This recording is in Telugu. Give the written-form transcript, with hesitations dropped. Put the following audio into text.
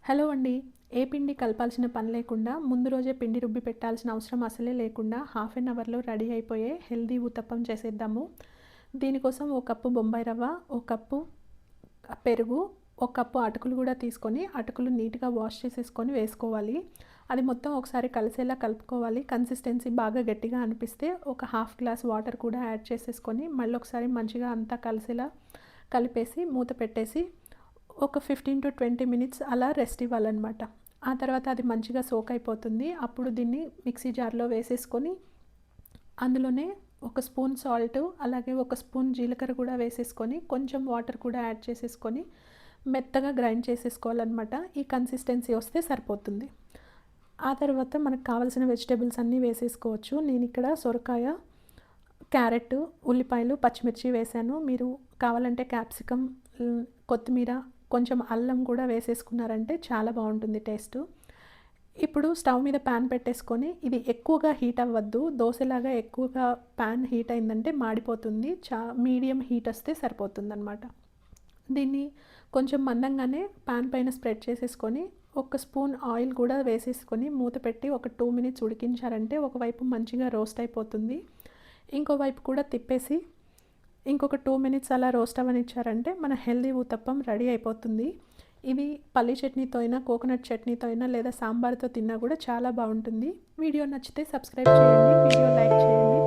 హలో అండి. ఏ పిండి కలపాల్సిన పని లేకుండా ముందు రోజే పిండి రుబ్బి పెట్టాల్సిన అవసరం అసలే లేకుండా హాఫ్ ఎన్ అవర్‌లో రెడీ అయిపోయే హెల్తీ ఊతప్పం చేసేద్దాము. దీనికోసం ఒక కప్పు బొంబాయి రవ్వ, ఒక కప్పు పెరుగు, ఒక కప్పు అటుకులు కూడా తీసుకొని అటుకులు నీట్‌గా వాష్ చేసేసుకొని వేసుకోవాలి. అది మొత్తం ఒకసారి కలిసేలా కలుపుకోవాలి. కన్సిస్టెన్సీ బాగా గట్టిగా అనిపిస్తే ఒక హాఫ్ గ్లాస్ వాటర్ కూడా యాడ్ చేసేసుకొని మళ్ళొకసారి మంచిగా అంతా కలిసేలా కలిపేసి మూత పెట్టేసి ఒక 15-20 మినిట్స్ అలా రెస్ట్ ఇవ్వాలన్నమాట. ఆ తర్వాత అది మంచిగా సోక్ అయిపోతుంది. అప్పుడు దీన్ని మిక్సీ జార్‌లో వేసేసుకొని అందులోనే ఒక స్పూన్ సాల్ట్, అలాగే ఒక స్పూన్ జీలకర్ర కూడా వేసేసుకొని కొంచెం వాటర్ కూడా యాడ్ చేసేసుకొని మెత్తగా గ్రైండ్ చేసేసుకోవాలన్నమాట. ఈ కన్సిస్టెన్సీ వస్తే సరిపోతుంది. ఆ తర్వాత మనకు కావాల్సిన వెజిటబుల్స్ అన్నీ వేసేసుకోవచ్చు. నేను ఇక్కడ సొరకాయ, క్యారెట్, ఉల్లిపాయలు, పచ్చిమిర్చి వేశాను. మీరు కావాలంటే క్యాప్సికమ్, కొత్తిమీర, కొంచెం అల్లం కూడా వేసేసుకున్నారంటే చాలా బాగుంటుంది టేస్ట్. ఇప్పుడు స్టవ్ మీద ప్యాన్ పెట్టేసుకొని ఇది ఎక్కువగా హీట్ అవ్వద్దు. దోశలాగా ఎక్కువగా ప్యాన్ హీట్ అయిందంటే మాడిపోతుంది. మీడియం హీట్ వస్తే సరిపోతుందన్నమాట. దీన్ని కొంచెం మందంగానే ప్యాన్ పైన స్ప్రెడ్ చేసేసుకొని ఒక స్పూన్ ఆయిల్ కూడా వేసేసుకొని మూత పెట్టి ఒక 2 మినిట్స్ ఉడికించారంటే ఒకవైపు మంచిగా రోస్ట్ అయిపోతుంది. ఇంకోవైపు కూడా తిప్పేసి ఇంకొక 2 మినిట్స్ అలా రోస్ట్ అవ్వనిచ్చారంటే మన హెల్తీ ఊతప్పం రెడీ అయిపోతుంది. ఇవి పల్లి చట్నీతో అయినా, కోకోనట్ చట్నీతో అయినా లేదా సాంబార్తో తిన్నా కూడా చాలా బాగుంటుంది. వీడియో నచ్చితే సబ్స్క్రైబ్ చేయండి, వీడియో లైక్ చేయండి.